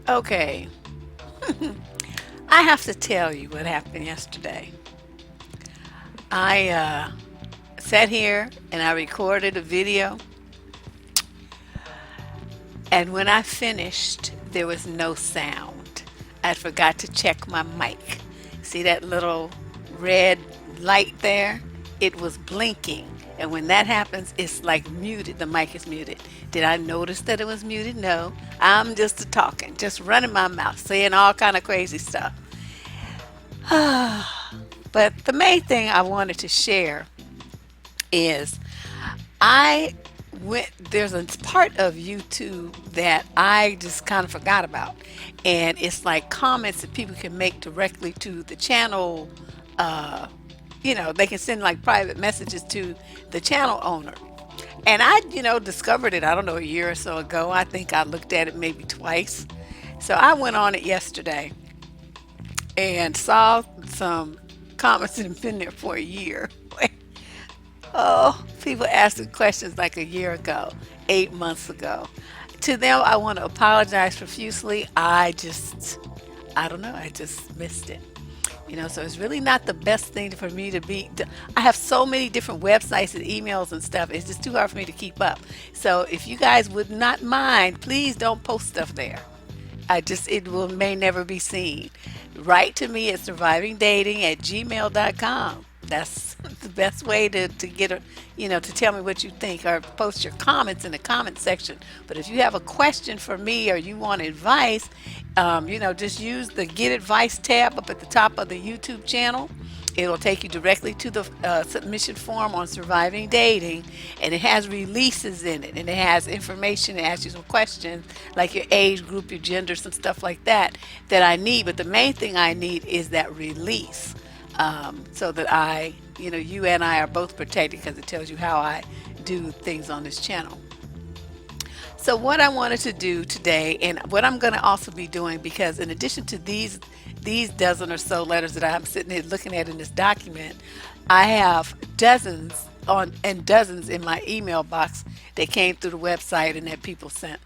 Okay, I have to tell you what happened yesterday. I sat here and I recorded a video, and when I finished, there was no sound. I forgot to check my mic. See that little red light there? It was blinking. And when that happens, it's like muted. The mic is muted. Did I notice that it was muted? No. I'm just a talking, just running my mouth, saying all kind of crazy stuff. But the main thing I wanted to share is I there's a part of YouTube that I just kind of forgot about. And it's like comments that people can make directly to the channel. Uh, they can send like private messages to the channel owner. And I discovered it, I don't know, a year or so ago. I think I looked at it maybe twice. So I went on it yesterday and saw some comments that have been there for a year. Oh, people asking questions like a year ago, 8 months ago. To them, I want to apologize profusely. I don't know, I just missed it. So it's really not the best thing for me to be. I have so many different websites and emails and stuff. It's just too hard for me to keep up. So if you guys would not mind, please don't post stuff there. It will may never be seen. Write to me at survivingdating@gmail.com. That's the best way to get to tell me what you think, or post your comments in the comment section. But if you have a question for me or you want advice, just use the Get Advice tab up at the top of the YouTube channel. It'll take you directly to the submission form on Surviving Dating, and it has releases in it, and it has information to ask you some questions like your age group, your gender, some stuff like that I need. But the main thing I need is that release, so that you and I are both protected, because it tells you how I do things on this channel. So what I wanted to do today, and what I'm going to also be doing, because in addition to these dozen or so letters that I'm sitting here looking at in this document, I have dozens in my email box that came through the website and that people sent.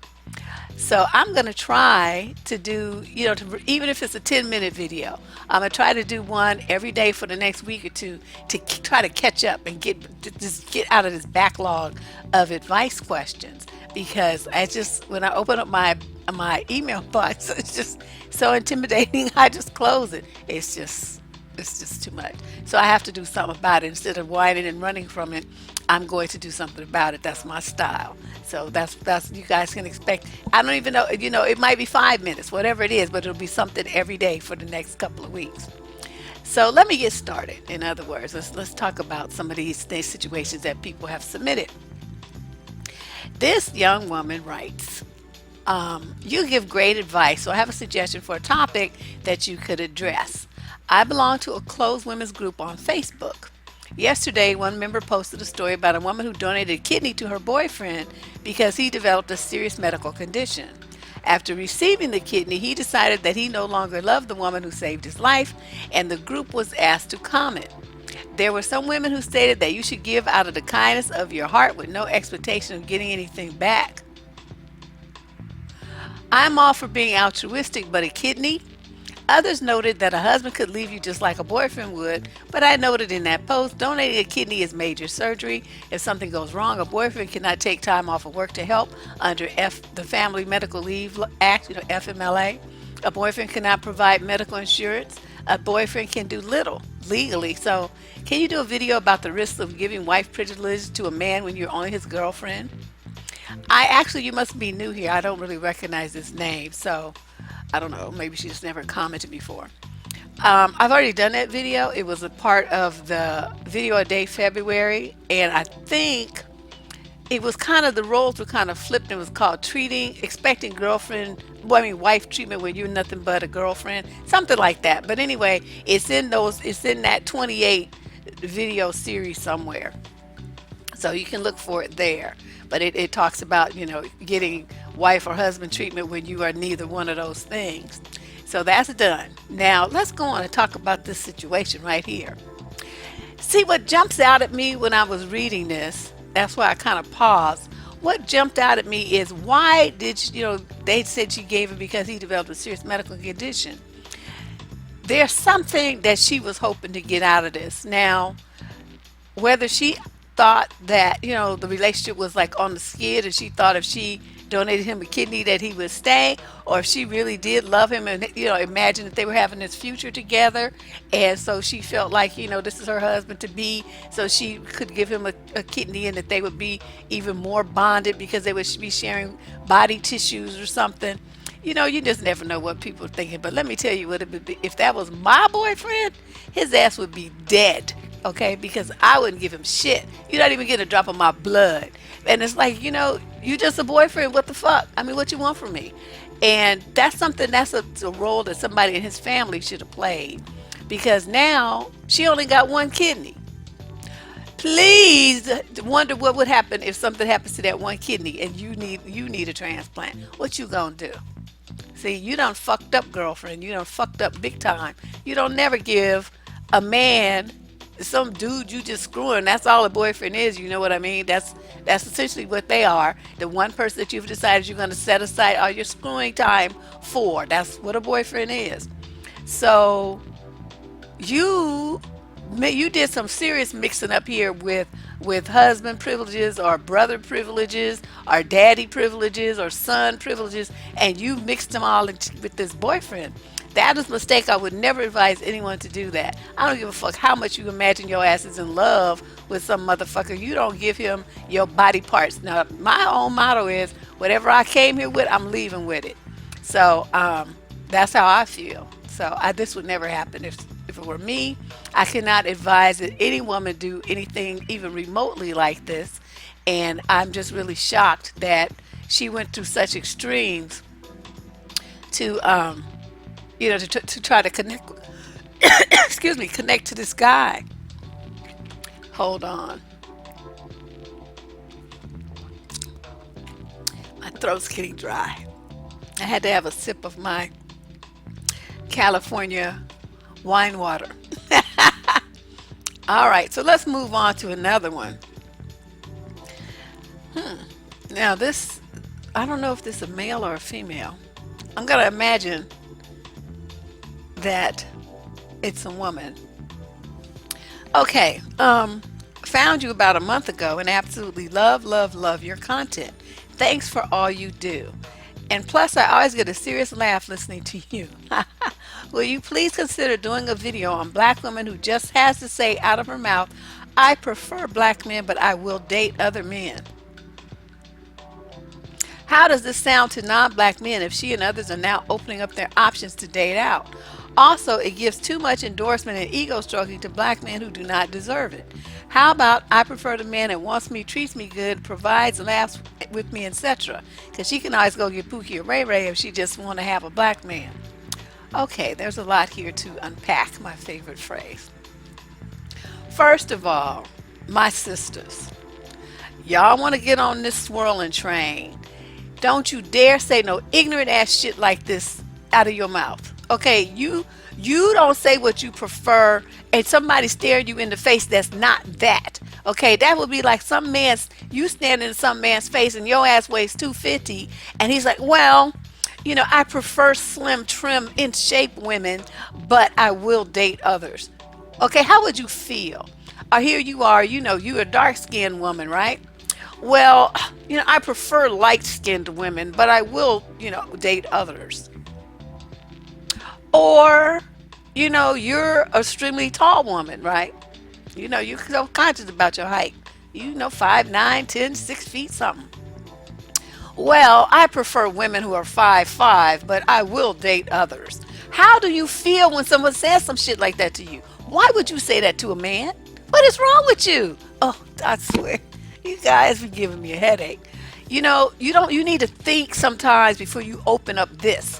So I'm going to try to do, even if it's a 10-minute video, I'm going to try to do one every day for the next week or two to try to catch up and just get out of this backlog of advice questions. Because when I open up my email box, it's just so intimidating. I just close it. It's just too much. So I have to do something about it. Instead of whining and running from it, I'm going to do something about it. That's my style. So that's you guys can expect. I don't even know. It might be 5 minutes, whatever it is, but it'll be something every day for the next couple of weeks. So let me get started. In other words, let's talk about some of these situations that people have submitted. This young woman writes, you give great advice, so I have a suggestion for a topic that you could address. I belong to a closed women's group on Facebook. Yesterday, one member posted a story about a woman who donated a kidney to her boyfriend because he developed a serious medical condition. After receiving the kidney, he decided that he no longer loved the woman who saved his life, and the group was asked to comment. There were some women who stated that you should give out of the kindness of your heart with no expectation of getting anything back. I'm all for being altruistic, but a kidney? Others noted that a husband could leave you just like a boyfriend would, but I noted in that post, donating a kidney is major surgery. If something goes wrong, a boyfriend cannot take time off of work to help under the Family Medical Leave Act, FMLA. A boyfriend cannot provide medical insurance. A boyfriend can do little legally. So can you do a video about the risks of giving wife privilege to a man when you're only his girlfriend? You must be new here. I don't really recognize this name, so I don't know. Maybe she just never commented before. I've already done that video. It was a part of the video a day February, and I think it was the roles were kind of flipped. It was called expecting wife treatment when you're nothing but a girlfriend, something like that. But anyway, it's in that 28 video series somewhere. So you can look for it there. But it talks about, getting wife or husband treatment when you are neither one of those things. So that's done. Now let's go on and talk about this situation right here. See, what jumps out at me when I was reading this, that's why I kind of paused, what jumped out at me is why did she, they said she gave it because he developed a serious medical condition. There's something that she was hoping to get out of this. Now, whether she thought that the relationship was like on the skid, and she thought if she donated him a kidney that he would stay, or if she really did love him and imagine that they were having this future together, and so she felt like this is her husband to be, so she could give him a kidney and that they would be even more bonded because they would be sharing body tissues or something. You just never know what people are thinking. But let me tell you what it would be. If that was my boyfriend, his ass would be dead. Okay? Because I wouldn't give him shit. You're not even getting a drop of my blood. And it's like, you just a boyfriend. What the fuck? I mean, what you want from me? And that's something, that's a role that somebody in his family should have played. Because now she only got one kidney. Please wonder what would happen if something happens to that one kidney and you need a transplant. What you gonna do? See, you done fucked up, girlfriend. You done fucked up big time. You don't never give a man, some dude you just screwing. That's all a boyfriend is. You know what I mean? That's essentially what they are. The one person that you've decided you're going to set aside all your screwing time for. That's what a boyfriend is. So you did some serious mixing up here with husband privileges or brother privileges or daddy privileges or son privileges, and you mixed them all with this boyfriend. That is a mistake. I would never advise anyone to do that. I don't give a fuck how much you imagine your ass is in love with some motherfucker. You don't give him your body parts. Now, my own motto is whatever I came here with, I'm leaving with it. So that's how I feel. So this would never happen if it were me. I cannot advise that any woman do anything even remotely like this. And I'm just really shocked that she went through such extremes to to try to connect excuse me, connect to this guy. Hold on. My throat's getting dry. I had to have a sip of my California wine water. All right, so let's move on to another one. Now this, I don't know if this is a male or a female. I'm gonna imagine that it's a woman. Okay, found you about a month ago and absolutely love your content. Thanks for all you do. And plus, I always get a serious laugh listening to you. Will you please consider doing a video on black women who just has to say out of her mouth, I prefer black men, but I will date other men? How does this sound to non-black men if she and others are now opening up their options to date out? Also, it gives too much endorsement and ego stroking to black men who do not deserve it. How about I prefer the man that wants me, treats me good, provides, laughs with me, etc. Because she can always go get Pookie or Ray Ray if she just want to have a black man. Okay, there's a lot here to unpack, my favorite phrase. First of all, my sisters, y'all want to get on this swirling train. Don't you dare say no ignorant ass shit like this out of your mouth. Okay, you don't say what you prefer and somebody staring you in the face that's not that. Okay, that would be like you standing in some man's face and your ass weighs 250 and he's like, well, I prefer slim, trim, in shape women, but I will date others. Okay, how would you feel? Or here you are, you're a dark-skinned woman, right? Well, I prefer light-skinned women, but I will, date others. Or, you're a extremely tall woman, right? You're so conscious about your height. 5'9", 10, 6 feet something. Well, I prefer women who are 5'5", but I will date others. How do you feel when someone says some shit like that to you? Why would you say that to a man? What is wrong with you? Oh, I swear, you guys be giving me a headache. You need to think sometimes before you open up this.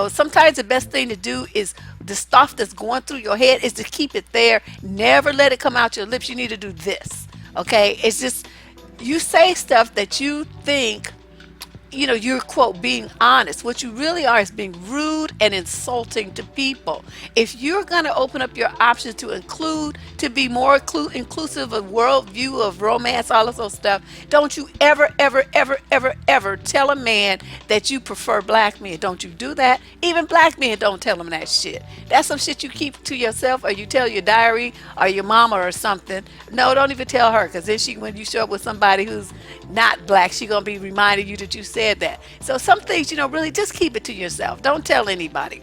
Sometimes the best thing to do is the stuff that's going through your head is to keep it there. Never let it come out your lips. You need to do this. Okay? It's just, you say stuff that you think, you're quote being honest. What you really are is being rude and insulting to people. If you're going to open up your options to include, to be more inclusive of worldview, of romance, all of those stuff, don't you ever, ever, ever, ever, ever tell a man that you prefer black men. Don't you do that. Even black men don't tell them that shit. That's some shit you keep to yourself, or you tell your diary or your mama or something. No, don't even tell her, because then when you show up with somebody who's not black, she gonna be reminding you that you said that. So some things, really just keep it to yourself. Don't tell anybody.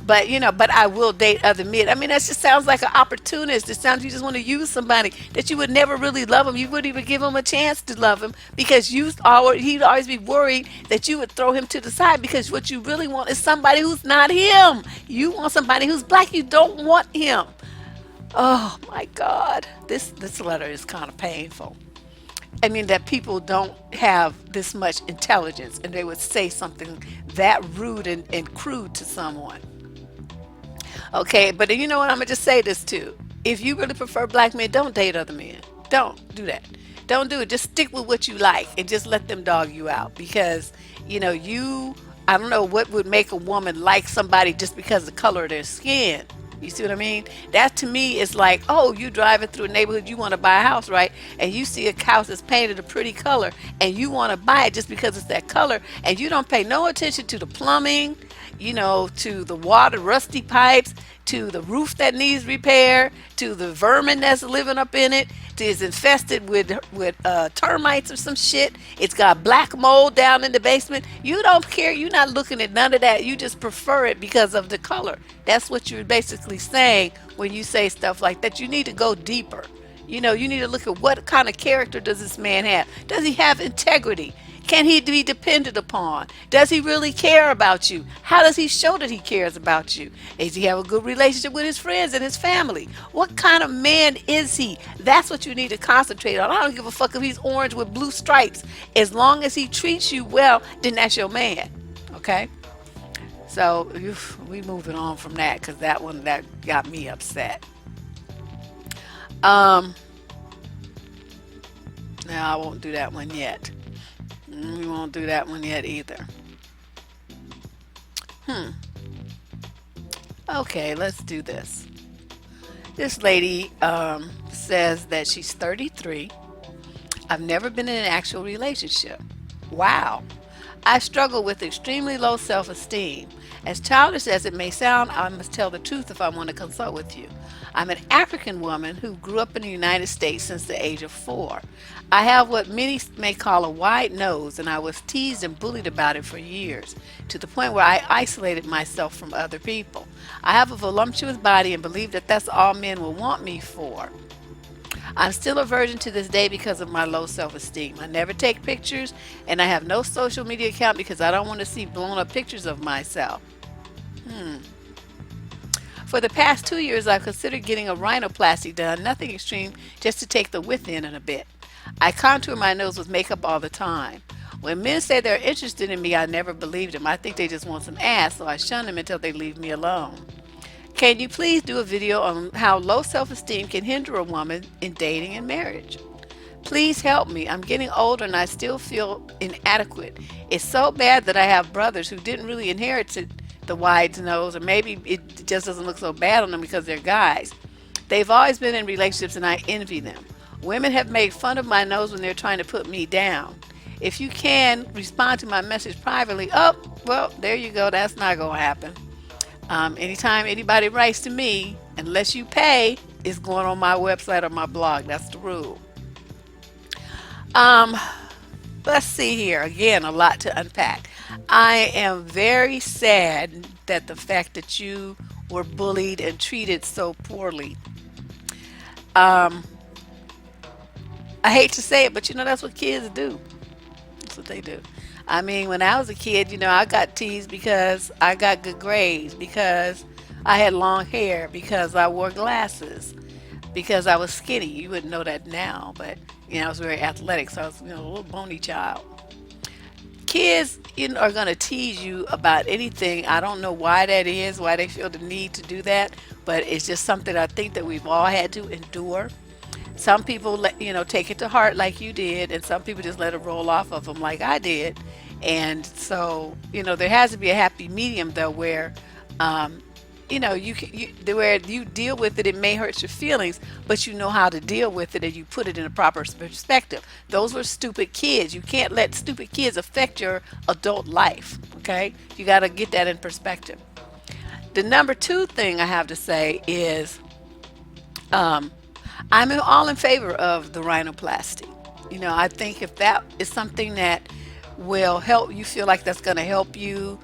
But I will date other men. I mean, that just sounds like an opportunist. It sounds you just want to use somebody that you would never really love him. You wouldn't even give him a chance to love him, because he'd always be worried that you would throw him to the side, because what you really want is somebody who's not him. You want somebody who's black. You don't want him. Oh my God. This letter is kind of painful. I mean, that people don't have this much intelligence and they would say something that rude and crude to someone. Okay, but you know what? I'm gonna just say this too. If you really prefer black men, don't date other men. Don't do that. Don't do it. Just stick with what you like and just let them dog you out, because I don't know what would make a woman like somebody just because of the color of their skin. You see what I mean? That to me is like, oh, you driving through a neighborhood, you want to buy a house, right? And you see a house that's painted a pretty color, and you want to buy it just because it's that color, and you don't pay no attention to the plumbing, to the water, rusty pipes, to the roof that needs repair, to the vermin that's living up in it, to it's infested with termites or some shit. It's got black mold down in the basement. You don't care. You're not looking at none of that. You just prefer it because of the color. That's what you're basically saying when you say stuff like that. You need to go deeper. You need to look at what kind of character does this man have? Does he have integrity? Can he be depended upon? Does he really care about you? How does he show that he cares about you? Does he have a good relationship with his friends and his family? What kind of man is he? That's what you need to concentrate on. I don't give a fuck if he's orange with blue stripes. As long as he treats you well, then that's your man. Okay? So we moving on from that, because that got me upset. Now I won't do that one yet. We won't do that one yet either. Okay, let's do this. This lady says that she's 33. I've never been in an actual relationship. Wow. I struggle with extremely low self-esteem. As childish as it may sound, I must tell the truth if I want to consult with you. I'm an African woman who grew up in the United States since the age of 4. I have what many may call a wide nose, and I was teased and bullied about it for years, to the point where I isolated myself from other people. I have a voluptuous body and believe that that's all men will want me for. I'm still a virgin to this day because of my low self-esteem. I never take pictures, and I have no social media account because I don't want to see blown up pictures of myself. For the past 2 years, I've considered getting a rhinoplasty done, nothing extreme, just to take the width in a bit. I contour my nose with makeup all the time. When men say they're interested in me, I never believe them. I think they just want some ass, so I shun them until they leave me alone. Can you please do a video on how low self-esteem can hinder a woman in dating and marriage? Please help me. I'm getting older and I still feel inadequate. It's so bad that I have brothers who didn't really inherit the wide nose, or maybe it just doesn't look so bad on them because they're guys. They've always been in relationships and I envy them. Women have made fun of my nose when they're trying to put me down. If you can, respond to my message privately. Oh, well, there you go. That's not going to happen. Anytime anybody writes to me, unless you pay, it's going on my website or my blog. That's the rule. Let's see here. Again, a lot to unpack. I am very sad that the fact that you were bullied and treated so poorly. I hate to say it, but that's what kids do. That's what they do. I mean, when I was a kid, I got teased because I got good grades, because I had long hair, because I wore glasses, because I was skinny. You wouldn't know that now, but I was very athletic, so I was a little bony child. Kids are going to tease you about anything. I don't know why that is, why they feel the need to do that, but it's just something I think that we've all had to endure. Some people take it to heart like you did, and some people just let it roll off of them like I did. And so, there has to be a happy medium though, where, um, where you deal with it. It may hurt your feelings, but you know how to deal with it and you put it in a proper perspective. Those were stupid kids. You can't let stupid kids affect your adult life. Okay? You got to get that in perspective. The number two thing I have to say is, um, I'm all in favor of the rhinoplasty. I think if that is something that will help you feel like that's going to help you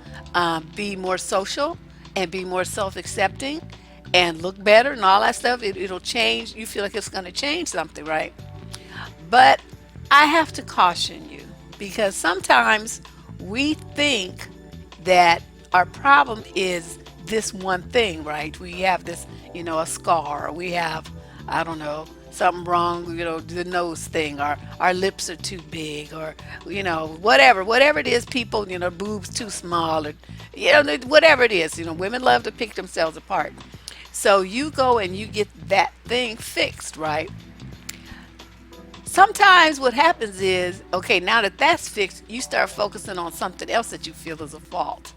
be more social and be more self-accepting and look better and all that stuff, it'll change. You feel like it's going to change something, right? But I have to caution you because sometimes we think that our problem is this one thing, right? We have this, a scar, or we have, I don't know, something wrong, the nose thing, or our lips are too big, or, whatever it is, people, boobs too small, or, whatever it is, women love to pick themselves apart. So you go and you get that thing fixed, right? Sometimes what happens is, okay, now that that's fixed, you start focusing on something else that you feel is a fault.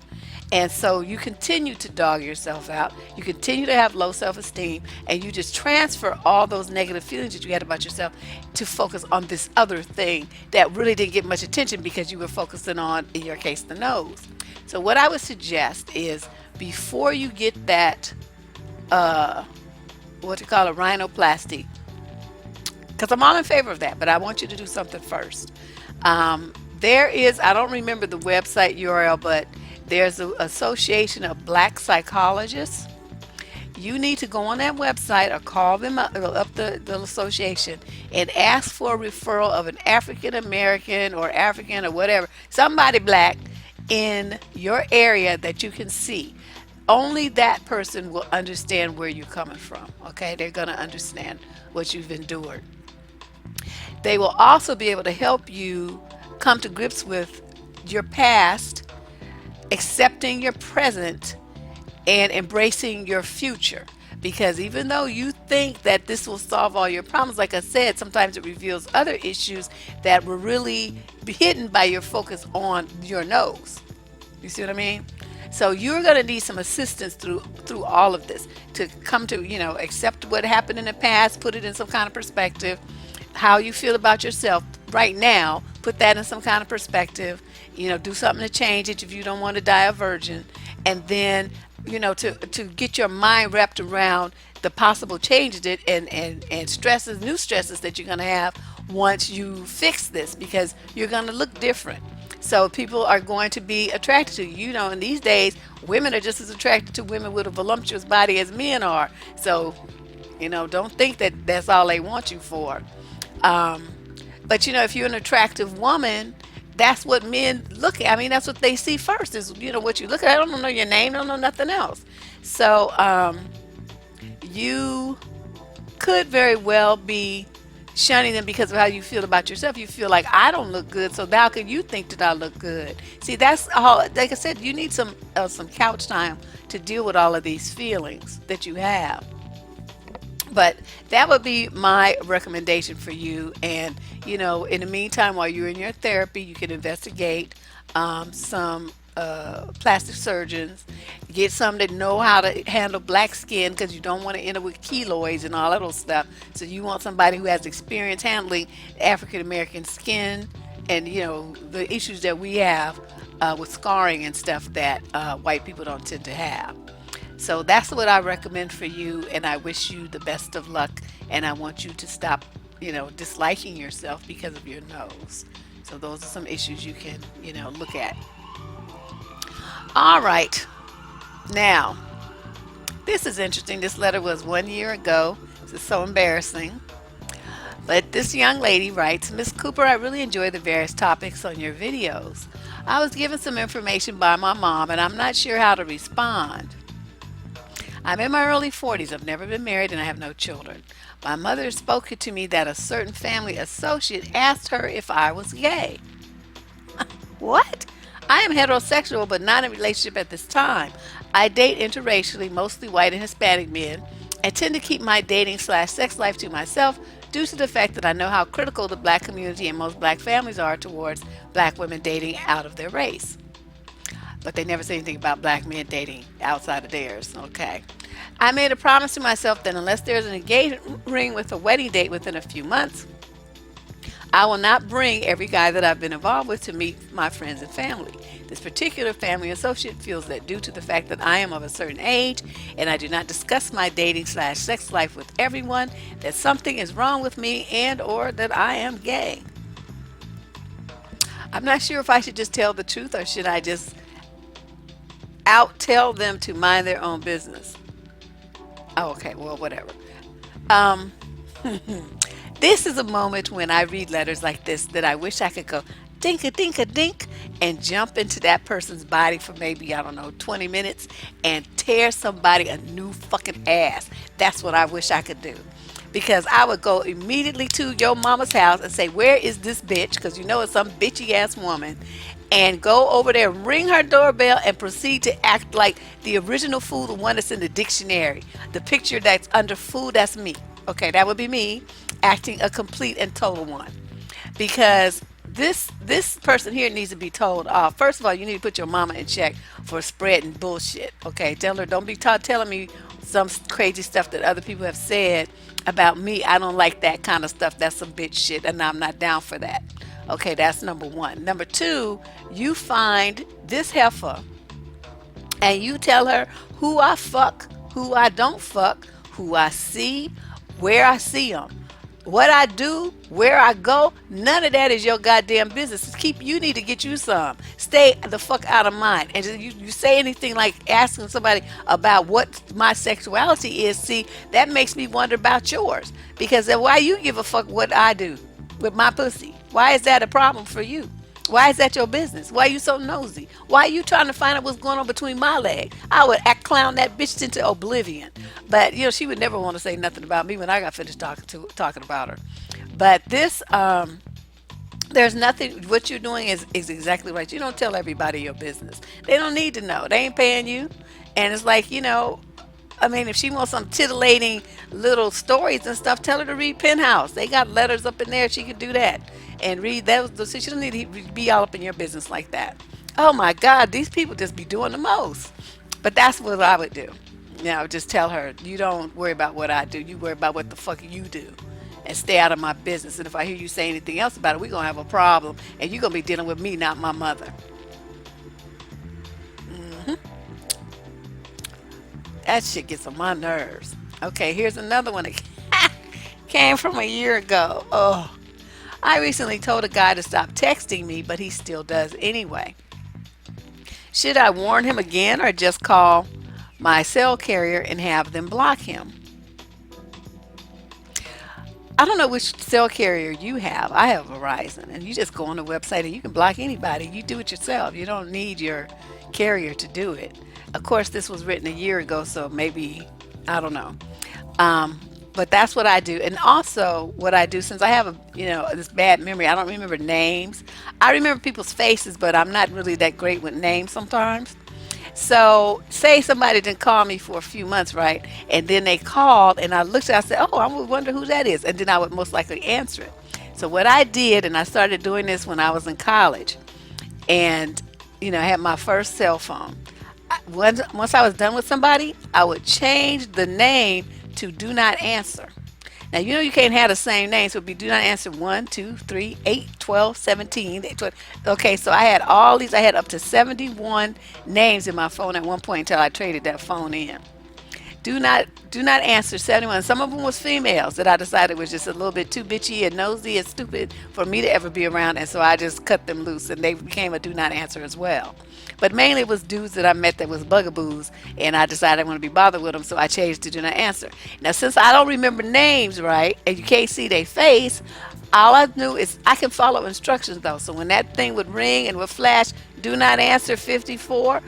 And so you continue to dog yourself out. You continue to have low self esteem, and you just transfer all those negative feelings that you had about yourself to focus on this other thing that really didn't get much attention because you were focusing on, in your case, the nose. So, what I would suggest is before you get that, what you call a rhinoplasty, because I'm all in favor of that, but I want you to do something first. There is, I don't remember the website URL, but there's an association of black psychologists. You need to go on that website or call them up the association and ask for a referral of an African American or African or whatever, somebody black in your area that you can see. Only that person will understand where you're coming from. Okay, they're going to understand what you've endured. They will also be able to help you come to grips with your past, accepting your present, and embracing your future. Because even though you think that this will solve all your problems, like I said, sometimes it reveals other issues that were really hidden by your focus on your nose. You see what I mean? So you're going to need some assistance through all of this to come to, accept what happened in the past, put it in some kind of perspective, how you feel about yourself right now, put that in some kind of perspective, do something to change it if you don't want to die a virgin, and then, to get your mind wrapped around the possible changes and stresses, new stresses that you're going to have once you fix this, because you're going to look different. So people are going to be attracted to you. In these days, women are just as attracted to women with a voluptuous body as men are. So, don't think that that's all they want you for. But if you're an attractive woman, that's what men look at. I mean, that's what they see first is, what you look at. I don't know your name. I don't know nothing else. So, you could very well be shunning them because of how you feel about yourself. You feel like I don't look good, so how can you think that I look good? See, that's all. Like I said, you need some couch time to deal with all of these feelings that you have. But that would be my recommendation for you. And, in the meantime, while you're in your therapy, you can investigate some plastic surgeons, get some that know how to handle black skin because you don't want to end up with keloids and all that little stuff. So you want somebody who has experience handling African American skin and, the issues that we have with scarring and stuff that white people don't tend to have. So that's what I recommend for you, and I wish you the best of luck, and I want you to stop, disliking yourself because of your nose. So those are some issues you can, look at. All right. Now, this is interesting. This letter was 1 year ago. This is so embarrassing. But this young lady writes, Miss Cooper, I really enjoy the various topics on your videos. I was given some information by my mom, and I'm not sure how to respond. I'm in my early 40s. I've never been married and I have no children. My mother spoke to me that a certain family associate asked her if I was gay. What? I am heterosexual but not in a relationship at this time. I date interracially, mostly white and Hispanic men, and tend to keep my dating/sex life to myself due to the fact that I know how critical the black community and most black families are towards black women dating out of their race. But they never say anything about black men dating outside of theirs. Okay. I made a promise to myself that unless there's an engagement ring with a wedding date within a few months, I will not bring every guy that I've been involved with to meet my friends and family. This particular family associate feels that due to the fact that I am of a certain age and I do not discuss my dating slash sex life with everyone, that something is wrong with me and or that I am gay. I'm not sure if I should just tell the truth or should I just out tell them to mind their own business. Oh, okay, well, whatever. Um, this is a moment when I read letters like this that I wish I could go dink a dink a dink and jump into that person's body for maybe, I don't know, 20 minutes and tear somebody a new fucking ass. That's what I wish I could do. Because I would go immediately to your mama's house and say, where is this bitch? Because you know it's some bitchy ass woman. And go over there, ring her doorbell, and proceed to act like the original fool, the one that's in the dictionary. The picture that's under food, that's me. Okay, that would be me acting a complete and total one. Because this person here needs to be told off. First of all, you need to put your mama in check for spreading bullshit. Okay, tell her don't be telling me some crazy stuff that other people have said about me. I don't like that kind of stuff. That's some bitch shit, and I'm not down for that. Okay, that's number one. Number two, you find this heifer and you tell her who I fuck, who I don't fuck, who I see, where I see them. What I do, where I go, none of that is your goddamn business. You need to get you some. Stay the fuck out of mine. And you say anything like asking somebody about what my sexuality is, see, that makes me wonder about yours. Because then why you give a fuck what I do with my pussy? Why is that a problem for you? Why is that your business? Why are you so nosy? Why are you trying to find out what's going on between my legs? I would act clown that bitch into oblivion. But she would never want to say nothing about me when I got finished talking about her. But this there's nothing. What you're doing is exactly right. You don't tell everybody your business. They don't need to know. They ain't paying you. And it's like, I mean, if she wants some titillating little stories and stuff, tell her to read Penthouse. They got letters up in there. She can do that and read those. So she don't need to be all up in your business like that. Oh my God, these people just be doing the most. But that's what I would do. Just tell her, you don't worry about what I do. You worry about what the fuck you do. And stay out of my business. And if I hear you say anything else about it, we're going to have a problem. And you're going to be dealing with me, not my mother. That shit gets on my nerves. Okay, here's another one that came from a year ago. Oh, I recently told a guy to stop texting me, but he still does anyway. Should I warn him again or just call my cell carrier and have them block him? I don't know which cell carrier you have. I have Verizon, and you just go on the website and you can block anybody. You do it yourself. You don't need your carrier to do it. Of course, this was written a year ago, so maybe, I don't know. But that's what I do. And also what I do, since I have this bad memory, I don't remember names. I remember people's faces, but I'm not really that great with names sometimes. So say somebody didn't call me for a few months, right? And then they called and I looked at it, I said, oh, I would wonder who that is. And then I would most likely answer it. So what I did, and I started doing this when I was in college and, I had my first cell phone. Once I was done with somebody, I would change the name to do not answer. Now, you can't have the same name, so it'd be do not answer 1, 2, 3, 8, 12, 17. 12. Okay, so I had all these. I had up to 71 names in my phone at one point until I traded that phone in. Do not answer 71. Some of them was females that I decided was just a little bit too bitchy and nosy and stupid for me to ever be around, and so I just cut them loose, and they became a do not answer as well. But mainly it was dudes that I met that was bugaboos, and I decided I want to be bothered with them, so I changed to do not answer. Now, since I don't remember names, right, and you can't see their face, all I knew is I can follow instructions, though. So when that thing would ring and would flash, do not answer 54,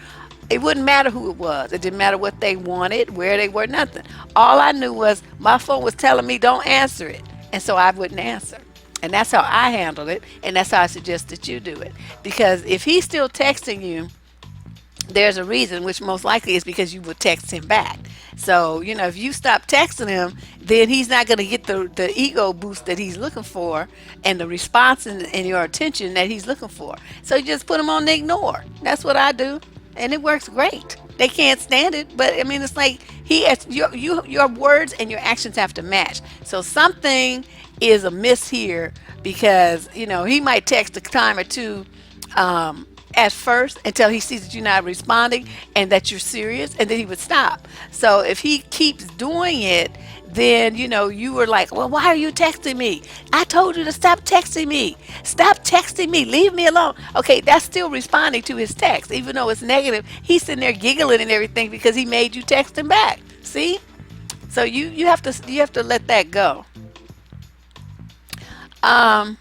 it wouldn't matter who it was. It didn't matter what they wanted, where they were, nothing. All I knew was my phone was telling me don't answer it, and so I wouldn't answer. And that's how I handled it, and that's how I suggest that you do it. Because if he's still texting you, there's a reason, which most likely is because you would text him back. So, if you stop texting him, then he's not going to get the ego boost that he's looking for and the response and your attention that he's looking for. So you just put him on the ignore. That's what I do. And it works great. They can't stand it, but I mean, it's like your words and your actions have to match. So something is amiss here because he might text a time or two at first until he sees that you're not responding and that you're serious, and then he would stop. So if he keeps doing it, then you were like, well, why are you texting me? I told you to stop texting me. Stop texting me. Leave me alone. Okay, that's still responding to his text, even though it's negative. He's sitting there giggling and everything because he made you text him back. See? So you have to let that go. Um,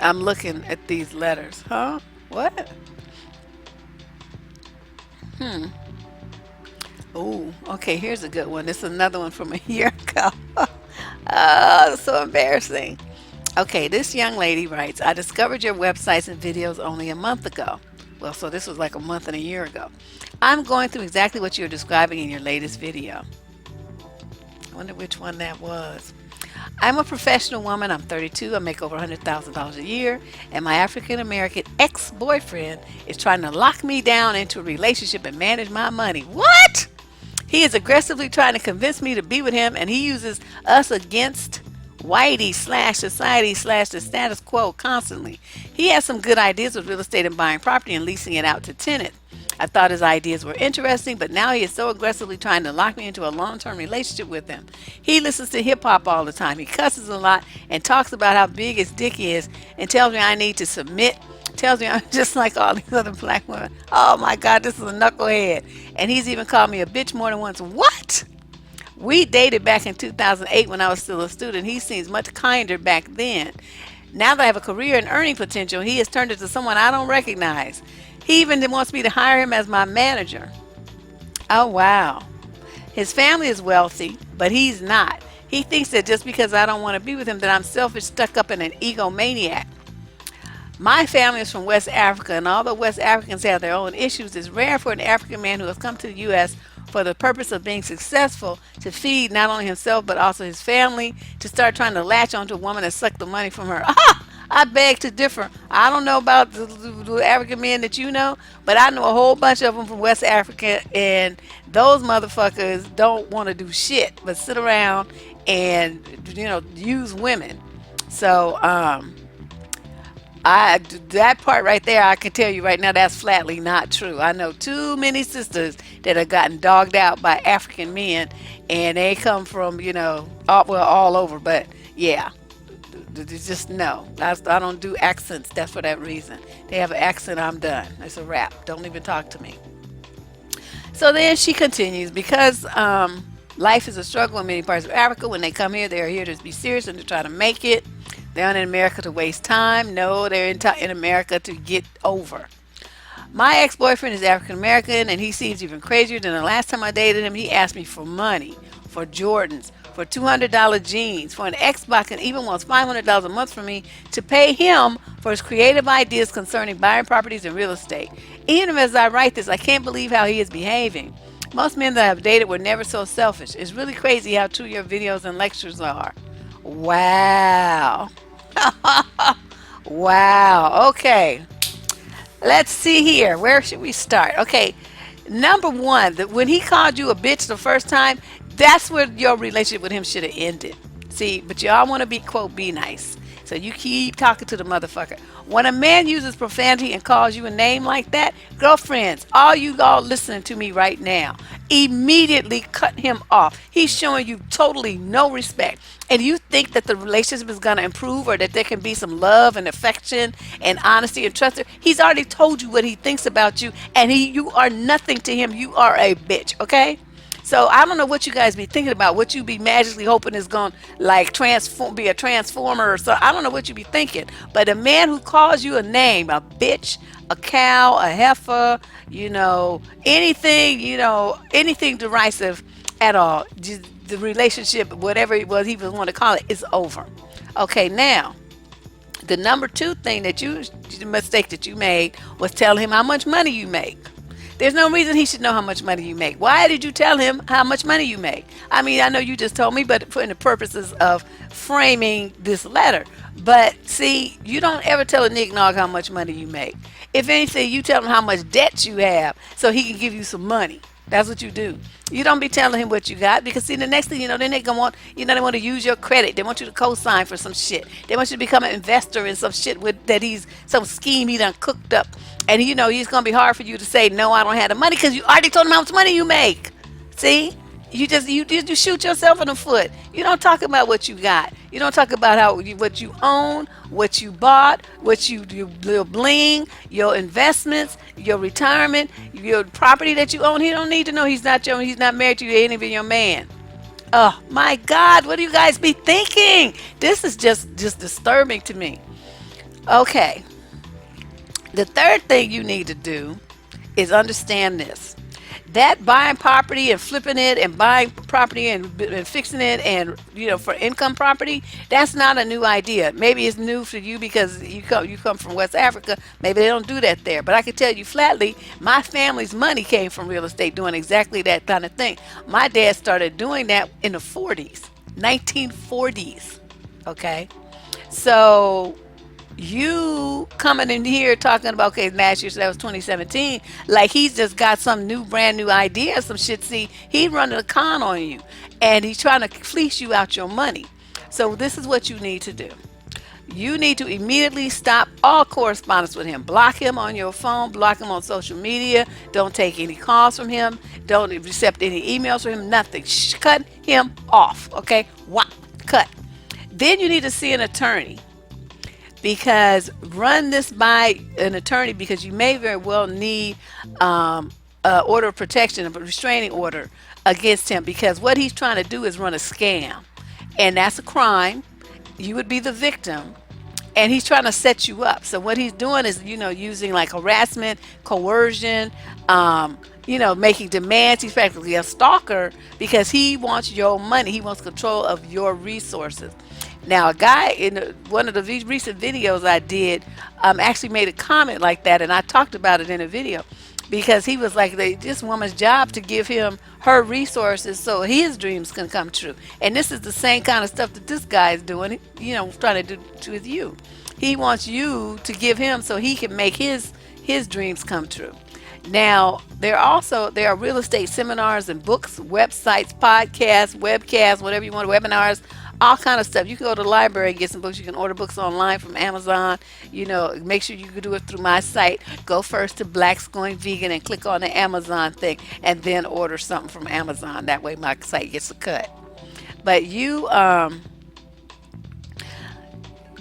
I'm looking at these letters. Huh? What? Oh, okay. Here's a good one. This is another one from a year ago. Oh, so embarrassing. Okay, this young lady writes, I discovered your websites and videos only a month ago. Well, so this was like a month and a year ago. I'm going through exactly what you're describing in your latest video. I wonder which one that was. I'm a professional woman. I'm 32. I make over $100,000 a year. And my African American ex boyfriend is trying to lock me down into a relationship and manage my money. What? He is aggressively trying to convince me to be with him, and he uses us against whitey slash society slash the status quo constantly. He has some good ideas with real estate and buying property and leasing it out to tenants. I thought his ideas were interesting, but now he is so aggressively trying to lock me into a long-term relationship with him. He listens to hip hop all the time. He cusses a lot and talks about how big his dick is and tells me I need to submit. Tells me I'm just like all these other black women. Oh my God, this is a knucklehead. And he's even called me a bitch more than once. What? We dated back in 2008 when I was still a student. He seems much kinder back then. Now that I have a career and earning potential, he has turned into someone I don't recognize. He even wants me to hire him as my manager. Oh, wow. His family is wealthy, but he's not. He thinks that just because I don't want to be with him that I'm selfish, stuck up, and an egomaniac. My family is from West Africa, and although West Africans have their own issues, it's rare for an African man who has come to the U.S. for the purpose of being successful to feed not only himself but also his family to start trying to latch onto a woman and suck the money from her. Ah! I beg to differ. I don't know about the African men that you know, but I know a whole bunch of them from West Africa, and those motherfuckers don't want to do shit but sit around and use women. So I that part right there, I can tell you right now that's flatly not true. I know too many sisters that have gotten dogged out by African men, and they come from all over. But yeah, just no. I don't do accents. That's for that reason. They have an accent, I'm done. It's a wrap. Don't even talk to me. So then she continues, because life is a struggle in many parts of Africa. When they come here, they are here to be serious and to try to make it. They're not in America to waste time. No, they're in America to get over. My ex-boyfriend is African American, and he seems even crazier than the last time I dated him. He asked me for money, for Jordans, for $200 jeans, for an Xbox, and even wants $500 a month from me to pay him for his creative ideas concerning buying properties and real estate. Even as I write this, I can't believe how he is behaving. Most men that I've dated were never so selfish. It's really crazy how true your videos and lectures are. Wow. Wow. Okay. Let's see here. Where should we start? Okay. Number one, when he called you a bitch the first time, that's where your relationship with him should have ended. See, but y'all want to be, quote, be nice. So you keep talking to the motherfucker. When a man uses profanity and calls you a name like that, girlfriends, all you all listening to me right now, immediately cut him off. He's showing you totally no respect. And you think that the relationship is going to improve, or that there can be some love and affection and honesty and trust. He's already told you what he thinks about you, and you are nothing to him. You are a bitch, okay? So I don't know what you guys be thinking about, what you be magically hoping is going to like be a transformer or so. I don't know what you be thinking. But a man who calls you a name, a bitch, a cow, a heifer, anything derisive at all, just the relationship, whatever it was he was want to call it, is over. Okay, now the number two thing the mistake that you made was telling him how much money you make. There's no reason he should know how much money you make. Why did you tell him how much money you make? I mean, I know you just told me, but for the purposes of framing this letter. But see, you don't ever tell a nignog how much money you make. If anything, you tell him how much debt you have so he can give you some money. That's what you do. You don't be telling him what you got, because see, the next thing you know, then they gonna want, they want to use your credit. They want you to co-sign for some shit. They want you to become an investor in some shit with that he's some scheme he done cooked up, and he's gonna be hard for you to say no, I don't have the money, because you already told him how much money you make. See, you shoot yourself in the foot. You don't talk about what you got. You don't talk about what you own, what you bought, your bling, your investments, your retirement, your property that you own. He don't need to know. He's not married to you. He ain't even your man. Oh my God, what do you guys be thinking? This is just disturbing to me. Okay, the third thing you need to do is understand this. That buying property and flipping it and buying property and fixing it and for income property, that's not a new idea. Maybe it's new for you because you come from West Africa. Maybe they don't do that there. But I can tell you flatly, my family's money came from real estate, doing exactly that kind of thing. My dad started doing that in the 40s, 1940s. Okay, so you coming in here talking about, okay, last year, so that was 2017, like he's just got some brand new idea, some shit. See, he's running a con on you, and he's trying to fleece you out your money. So this is what you need to do. You need to immediately stop all correspondence with him. Block him on your phone, block him on social media. Don't take any calls from him. Don't accept any emails from him, nothing. Cut him off, okay? Whop, cut. Then you need to see an attorney, because run this by an attorney, because you may very well need order of protection, a restraining order against him, because what he's trying to do is run a scam, and that's a crime. You would be the victim, and he's trying to set you up. So what he's doing is using like harassment, coercion, making demands. He's practically a stalker, because he wants your money. He wants control of your resources. Now, a guy in one of the recent videos I did actually made a comment like that, and I talked about it in a video, because he was like, this woman's job to give him her resources so his dreams can come true. And this is the same kind of stuff that this guy is doing, trying to do with you. He wants you to give him so he can make his dreams come true. Now, there are real estate seminars and books, websites, podcasts, webcasts, whatever you want, webinars, all kind of stuff. You can go to the library and get some books. You can order books online from Amazon. Make sure you can do it through my site. Go first to Blacks Going Vegan and click on the Amazon thing, and then order something from Amazon. That way my site gets a cut. But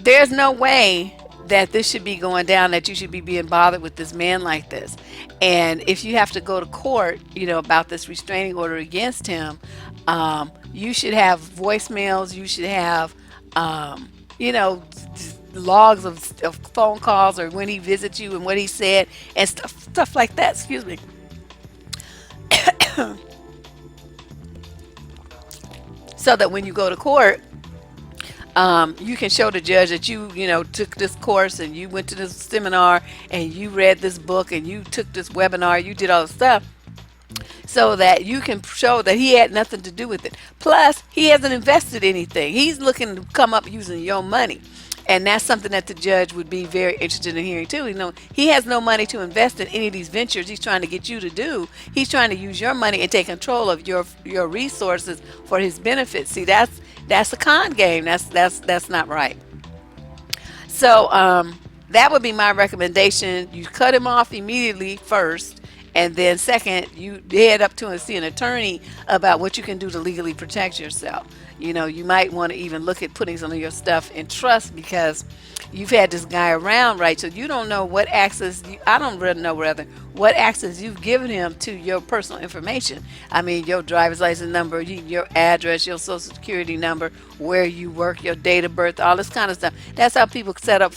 there's no way that this should be going down, that you should be being bothered with this man like this. And if you have to go to court, about this restraining order against him, you should have voicemails. You should have, logs of phone calls, or when he visits you and what he said and stuff like that. Excuse me. So that when you go to court, you can show the judge that you took this course, and you went to this seminar, and you read this book, and you took this webinar, you did all the stuff, so that you can show that he had nothing to do with it. Plus, he hasn't invested anything. He's looking to come up using your money. And that's something that the judge would be very interested in hearing too. He has no money to invest in any of these ventures he's trying to get you to do. He's trying to use your money and take control of your resources for his benefit. See, that's a con game. That's not right. So that would be my recommendation. You cut him off immediately first. And then second, you head up to and see an attorney about what you can do to legally protect yourself. You might want to even look at putting some of your stuff in trust, because you've had this guy around, right? So you don't know what access, I don't really know rather, what access you've given him to your personal information. I mean, your driver's license number, your address, your social security number, where you work, your date of birth, all this kind of stuff. That's how people set up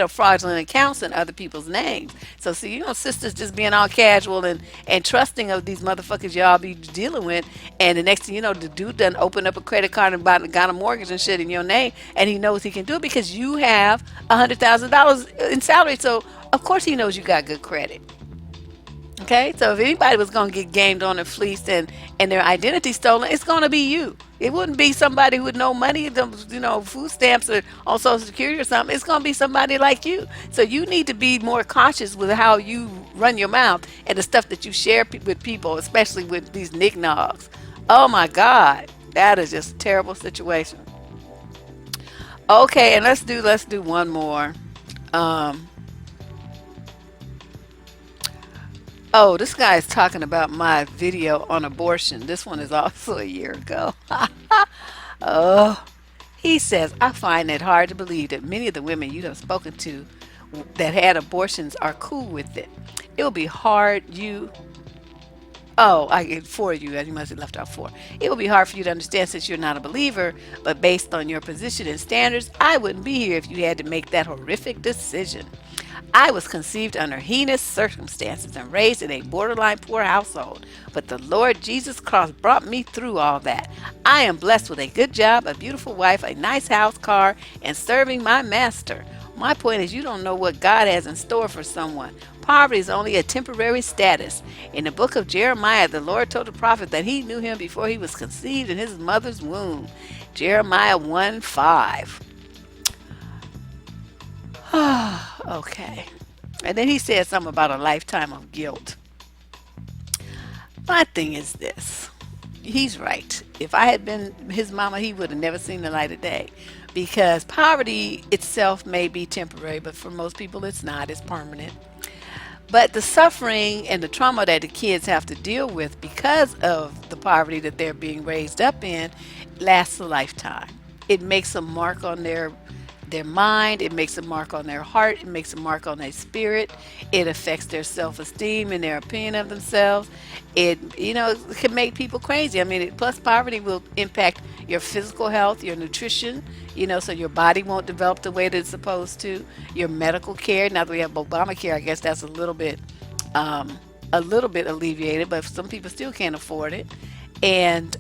fraudulent accounts in other people's names. So see, sisters just being all casual and trusting of these motherfuckers y'all be dealing with, and the next thing you know, the dude done opened up a credit card and got a mortgage and shit in your name, and he knows he can do it because you have $100,000 in salary. So of course he knows you got good credit. Okay, so if anybody was going to get gamed on and fleeced and their identity stolen, it's going to be you. It wouldn't be somebody with no money, food stamps or on Social Security or something. It's going to be somebody like you. So you need to be more cautious with how you run your mouth and the stuff that you share with people, especially with these knickknacks. Oh my God, that is just a terrible situation. Okay, and let's do one more. Um, Oh, this guy is talking about my video on abortion. This one is also a year ago. Oh, he says, I find it hard to believe that many of the women you have spoken to that had abortions are cool with it. It will be hard you. Oh, I get for you. You must have left out four. It will be hard for you to understand since you're not a believer, but based on your position and standards, I wouldn't be here if you had to make that horrific decision. I was conceived under heinous circumstances and raised in a borderline poor household, but the Lord Jesus Christ brought me through all that. I am blessed with a good job, a beautiful wife, a nice house, car, and serving my master. My point is, you don't know what God has in store for someone. Poverty is only a temporary status. In the book of Jeremiah, the Lord told the prophet that he knew him before he was conceived in his mother's womb. Jeremiah 1:5. Okay. And then he said something about a lifetime of guilt. My thing is this. He's right. If I had been his mama, he would have never seen the light of day. Because poverty itself may be temporary, but for most people it's not, it's permanent. But the suffering and the trauma that the kids have to deal with because of the poverty that they're being raised up in lasts a lifetime. It makes a mark on their mind, it makes a mark on their heart, it makes a mark on their spirit, it affects their self-esteem and their opinion of themselves. It can make people crazy. I mean, plus poverty will impact your physical health, your nutrition, so your body won't develop the way that it's supposed to, your medical care. Now that we have Obamacare, I guess that's um, a little bit alleviated, but some people still can't afford it. And,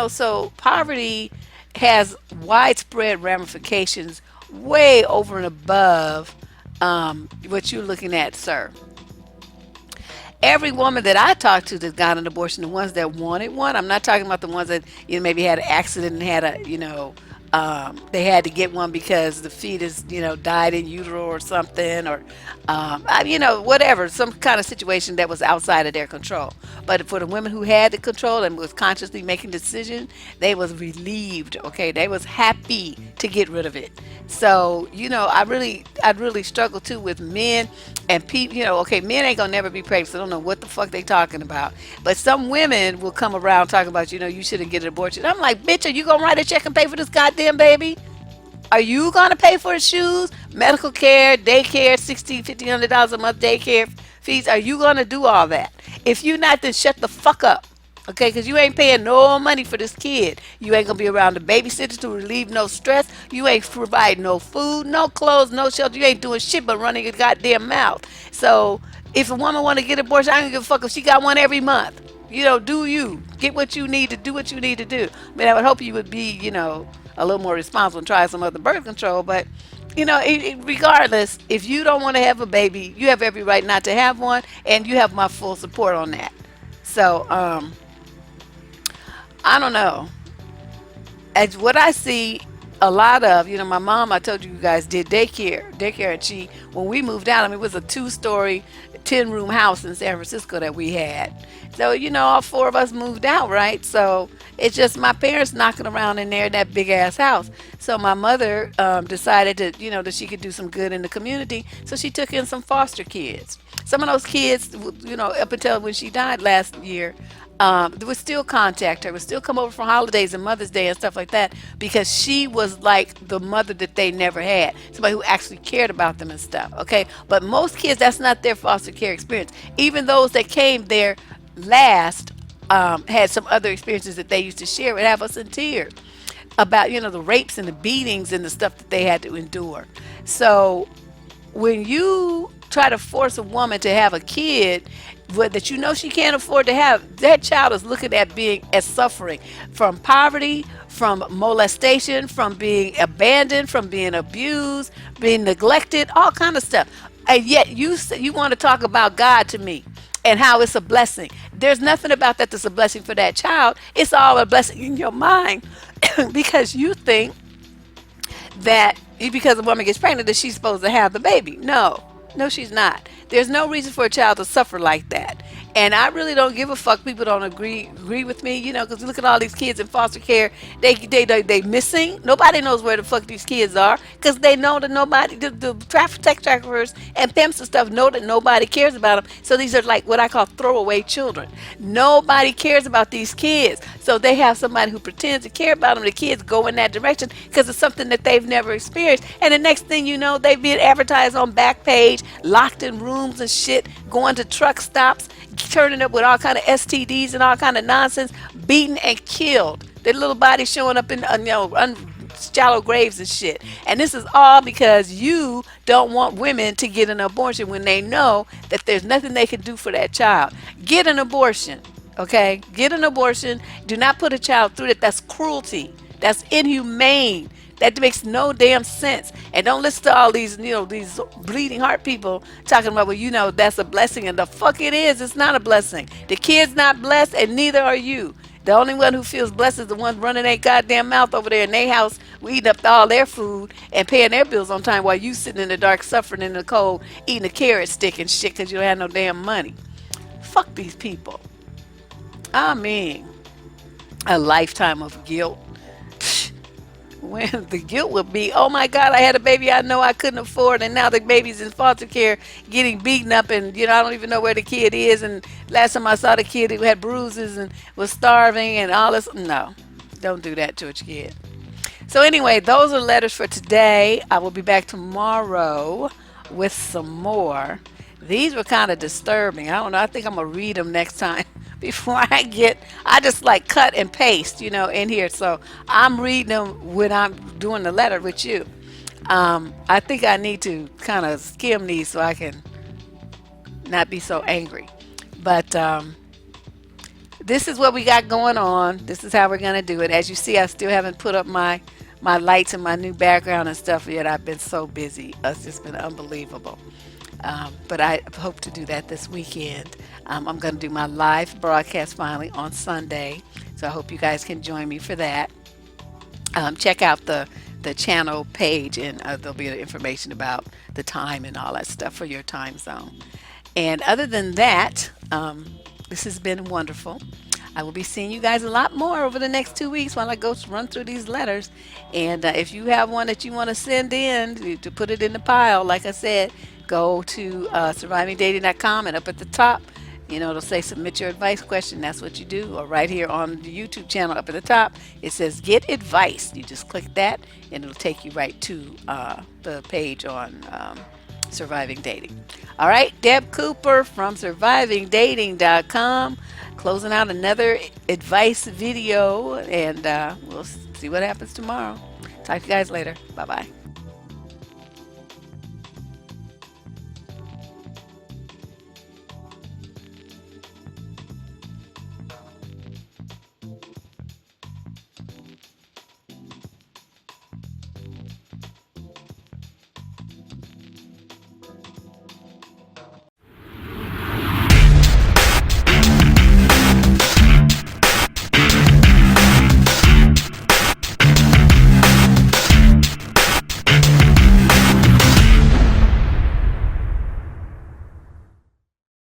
so poverty has widespread ramifications way over and above what you're looking at, sir. Every woman that I talked to that got an abortion, the ones that wanted one, I'm not talking about the ones that maybe had an accident and had they had to get one because the fetus died in utero or something, or whatever, some kind of situation that was outside of their control. But for the women who had the control and was consciously making decisions, they was relieved. Okay, they was happy to get rid of it. So I really struggle too with men and people. Okay, men ain't gonna never be pregnant, so I don't know what the fuck they talking about. But some women will come around talking about you shouldn't get an abortion. I'm like, bitch, are you gonna write a check and pay for this goddamn baby? Are you gonna pay for his shoes, medical care, daycare, $1,600, $1,500 a month daycare fees? Are you gonna do all that? If you not, then shut the fuck up. Okay, because you ain't paying no money for this kid. You ain't gonna be around the babysitter to relieve no stress. You ain't providing no food, no clothes, no shelter. You ain't doing shit but running your goddamn mouth. So if a woman want to get an abortion, I don't give a fuck if she got one every month. Do you get what you need to do? What you need to do. I mean, I would hope you would be, a little more responsible and try some other birth control. But regardless, if you don't want to have a baby, you have every right not to have one, and you have my full support on that. So, I don't know. As what I see a lot of, my mom, I told you guys, did daycare, and when we moved out, I mean, it was a two-story, 10-room house in San Francisco that we had. So, all four of us moved out, right? So it's just my parents knocking around in there in that big ass house. So my mother decided that, that she could do some good in the community. So she took in some foster kids. Some of those kids, up until when she died last year, they would still contact her, would still come over for holidays and Mother's Day and stuff like that, because she was like the mother that they never had, somebody who actually cared about them and stuff. Okay, but most kids, that's not their foster care experience. Even those that came there last had some other experiences that they used to share and have us in tears about, the rapes and the beatings and the stuff that they had to endure. So when you try to force a woman to have a kid that she can't afford to have, that child is looking at being as suffering from poverty, from molestation, from being abandoned, from being abused, being neglected, all kind of stuff. And yet you want to talk about God to me. and how it's a blessing. There's nothing about that that's a blessing for that child. It's all a blessing in your mind because you think that because a woman gets pregnant that she's supposed to have the baby. No, no, she's not. There's no reason for a child to suffer like that. And I really don't give a fuck. People don't agree with me, you know, because look at all these kids in foster care. They missing. Nobody knows where the fuck these kids are because they know that nobody, the sex traffickers and pimps and stuff know that nobody cares about them. So these are like what I call throwaway children. Nobody cares about these kids. So they have somebody who pretends to care about them. The kids go in that direction because it's something that they've never experienced. And the next thing you know, they've been advertised on Backpage, locked in rooms and shit, going to truck stops, turning up with all kind of STDs and all kind of nonsense, beaten and killed. Their little bodies showing up in shallow graves and shit. And this is all because you don't want women to get an abortion when they know that there's nothing they can do for that child. Get an abortion, okay? Get an abortion. Do not put a child through that. That's cruelty. That's inhumane. That makes no damn sense. And don't listen to all these, these bleeding heart people talking about, well, that's a blessing. And the fuck it is. It's not a blessing. The kid's not blessed, and neither are you. The only one who feels blessed is the one running their goddamn mouth over there in their house, eating up all their food and paying their bills on time while you sitting in the dark, suffering in the cold, eating a carrot stick and shit because you don't have no damn money. Fuck these people. I mean, a lifetime of guilt. When the guilt would be, oh my God, I had a baby I know I couldn't afford, and now the baby's in foster care getting beaten up, and I don't even know where the kid is. And last time I saw the kid, he had bruises and was starving and all this. No, don't do that to a kid. So anyway, those are letters for today. I will be back tomorrow with some more. These were kind of disturbing. I don't know. I think I'm gonna read them next time. Before I just like cut and paste, in here. So I'm reading them when I'm doing the letter with you. I think I need to kind of skim these so I can not be so angry. But this is what we got going on. This is how we're going to do it. As you see, I still haven't put up my lights and my new background and stuff yet. I've been so busy. It's just been unbelievable. But I hope to do that this weekend. I'm going to do my live broadcast finally on Sunday. So I hope you guys can join me for that. Check out the channel page, and there'll be information about the time and all that stuff for your time zone. And other than that, this has been wonderful. I will be seeing you guys a lot more over the next 2 weeks while I go run through these letters. And if you have one that you want to send in to put it in the pile, like I said, go to survivingdating.com, and up at the top, it'll say submit your advice question. That's what you do. Or right here on the YouTube channel up at the top, it says get advice. You just click that and it'll take you right to the page on Surviving Dating. All right, Deb Cooper from survivingdating.com, closing out another advice video, and we'll see what happens tomorrow. Talk to you guys later. Bye-bye.